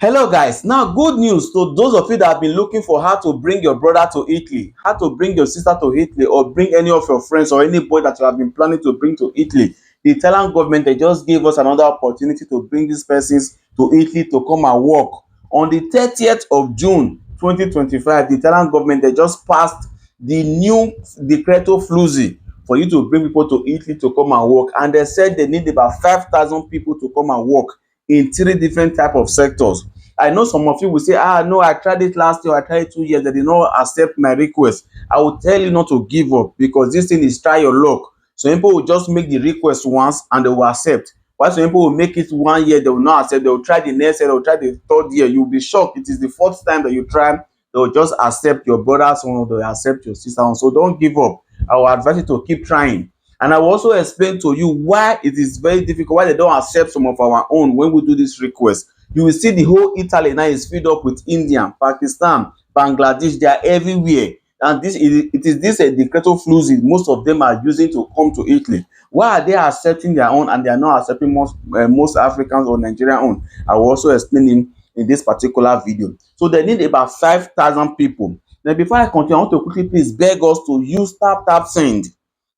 Hello guys, now good news to those of you that have been looking for how to bring your brother to Italy, how to bring your sister to Italy, or bring any of your friends or anybody that you have been planning to bring to Italy. The Italian government, they just gave us another opportunity to bring these persons to Italy to come and work. On the 30th of June 2025, the Italian government, they just passed the new Decreto Flussi for you to bring people to Italy to come and work, and they said they need about 5,000 people to come and work in three different type of sectors. I know some of you will say, no, I tried it last year, I tried it 2 years, they did not accept my request. I will tell you not to give up, because this thing is try your luck. Some people will just make the request once and they will accept, while some people will make it 1 year, they will not accept. They will try the next year, they will try the third year. You will be shocked. It is the fourth time that you try, they will just accept your brother's one, or they will accept your sister's one. So don't give up. I will advise you to keep trying. And I will also explain to you why it is very difficult, why they don't accept some of our own when we do this request. You will see the whole Italy now is filled up with India, Pakistan, Bangladesh. They are everywhere. And it is this Decreto Flussi most of them are using to come to Italy. Why are they accepting their own and they are not accepting most Africans or Nigerian own? I will also explain in this particular video. So they need about 5,000 people. Then before I continue, I want to quickly please beg us to use tap send.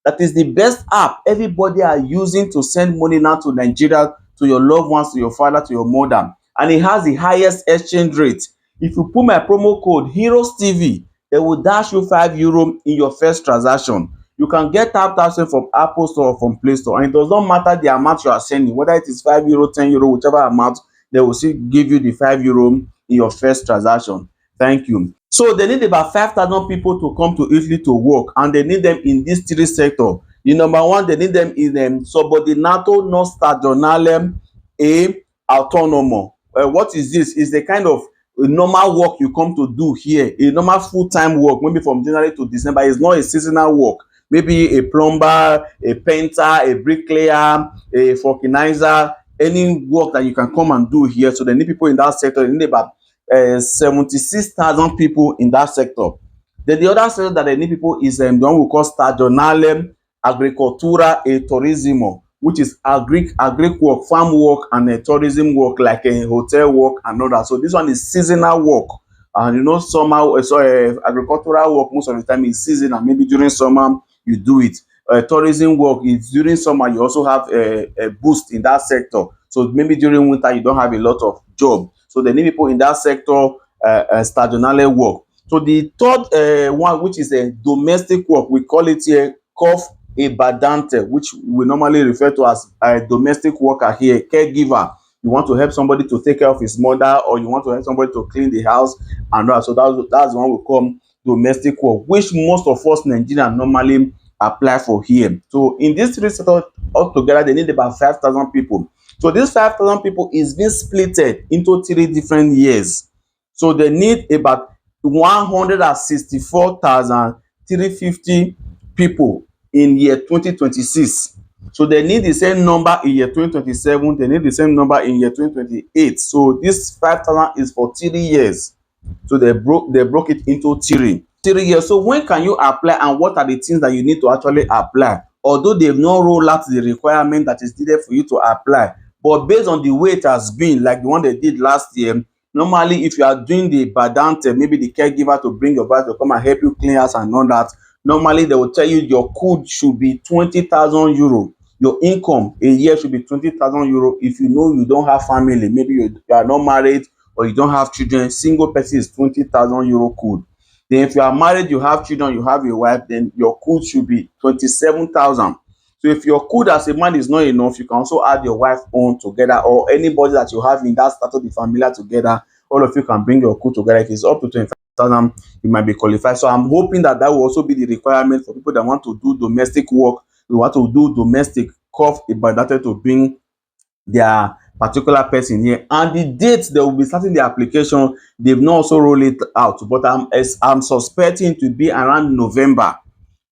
That is the best app everybody are using to send money now to Nigeria, to your loved ones, to your father, to your mother, and it has the highest exchange rate. If you put my promo code Heroes TV, they will dash you €5 in your first transaction. You can get tap send from Apple Store or from Play Store, and it does not matter the amount you are sending, whether it is €5, €10, whichever amount, they will still give you the €5 in your first transaction. Thank you. So they need about 5,000 people to come to Italy to work, and they need them in these three sectors. The number one, they need them in subordinato non stagionale e autonomo. What is this? Is the kind of normal work you come to do here, a normal full-time work, maybe from January to December. It's not a seasonal work. Maybe a plumber, a painter, a bricklayer, a vulcanizer, any work that you can come and do here. So they need people in that sector. They need about 76,000 people in that sector. Then the other sector that they need people is the one we call stagionale agricoltura e turismo, which is agric work, farm work, and tourism work, like a hotel work and all that. So this one is seasonal work. And you know, summer, agricultural work most of the time is seasonal. Maybe during summer you do it. Tourism work is during summer, you also have a boost in that sector. So maybe during winter you don't have a lot of job. So they need people in that sector, stagionale work. So the third one, which is a domestic work, we call it here cough a badante, which we normally refer to as a domestic worker here, caregiver. You want to help somebody to take care of his mother, or you want to help somebody to clean the house and that. So that's the one we call domestic work, which most of us Nigerians normally apply for here. So in this three sectors altogether, they need about 5,000 people. So this 5,000 people is being splitted into three different years. So they need about 164,350 people in year 2026. So they need the same number in year 2027. They need the same number in year 2028. So this 5,000 is for 3 years. So they broke it into three years. So when can you apply, and what are the things that you need to actually apply? Although they've not rolled out the requirement that is needed for you to apply, but based on the way it has been, like the one they did last year, normally if you are doing the badante, maybe the caregiver to bring your wife to come and help you clean house and all that, normally they will tell you your code should be €20,000. Your income a year should be €20,000. If you know you don't have family, maybe you are not married or you don't have children, single person is €20,000 code. Then if you are married, you have children, you have a wife, then your code should be 27,000. So if your code as a man is not enough, you can also add your wife on together, or anybody that you have in that status, be familiar together. All of you can bring your code together. If it's up to 25,000, you might be qualified. So I'm hoping that will also be the requirement for people that want to do domestic work. We want to do domestic cough about that to bring their particular person here, and the date they will be starting the application, they've not also rolled it out, but I'm suspecting to be around November.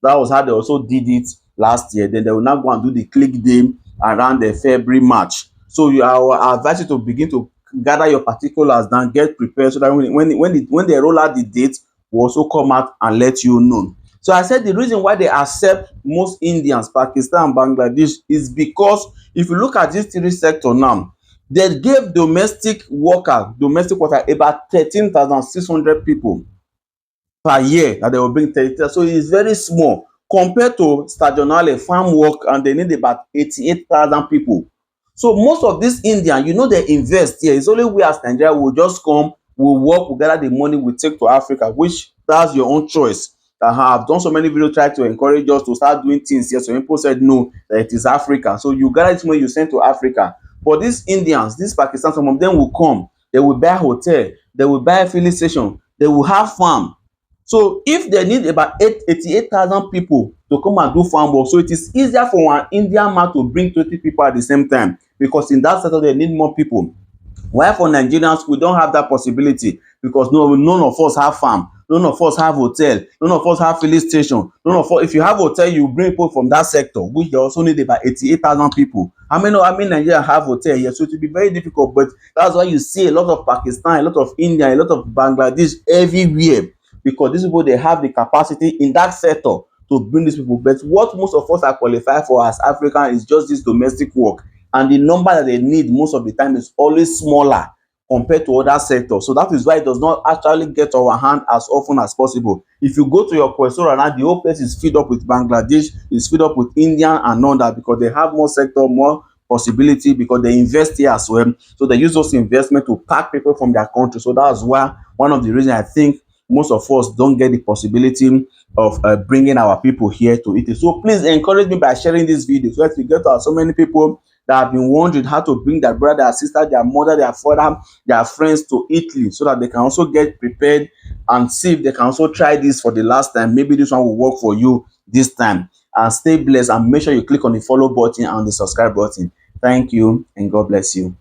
That was how they also did it last year. Then they will now go and do the click day around the February, March. So I will advise you to begin to gather your particulars down, get prepared, so that when they roll out the date, will also come out and let you know. So I said the reason why they accept most Indians, Pakistan, Bangladesh is because if you look at this three sector now, They gave domestic worker about 13,600 people per year that they will bring 30. So it is very small compared to stagionale farm work, and they need about 88,000 people. So most of these Indian, you know, they invest here. It's only we as Nigeria will just come, will work, will gather the money, we take to Africa, which that's your own choice. I have done so many videos trying to encourage us to start doing things here. So people said no, that it is Africa. So you gather this money, you send to Africa. But these Indians, these Pakistan, some of them will come, they will buy hotel, they will buy filling station, they will have farm. So if they need about 88,000 people to come and do farm work, so it is easier for one Indian man to bring 20 people at the same time, because in that sector they need more people. While for Nigerians, we don't have that possibility, because none of us have farm, none of us have hotel, none of us have filling station, none of us. If you have hotel, you bring people from that sector, which you also need about 88,000 people. How many Nigerians have hotel here? So it will be very difficult. But that's why you see a lot of Pakistan, a lot of India, a lot of Bangladesh everywhere, because these people, they have the capacity in that sector to bring these people. But what most of us are qualified for as African is just this domestic work, and the number that they need most of the time is always smaller compared to other sectors. So that is why it does not actually get to our hand as often as possible. If you go to your Questora now, the whole place is filled up with Bangladesh, is filled up with Indian and all that, because they have more sector, more possibility, because they invest here as well. So they use those investment to pack people from their country. So that's why one of the reasons I think most of us don't get the possibility of bringing our people here to Italy. So please encourage me by sharing this video, so that we get to so many people that have been wondering how to bring their brother, their sister, their mother, their father, their friends to Italy, so that they can also get prepared and see if they can also try this for the last time. Maybe this one will work for you this time. And stay blessed, and make sure you click on the follow button and the subscribe button. Thank you, and God bless you.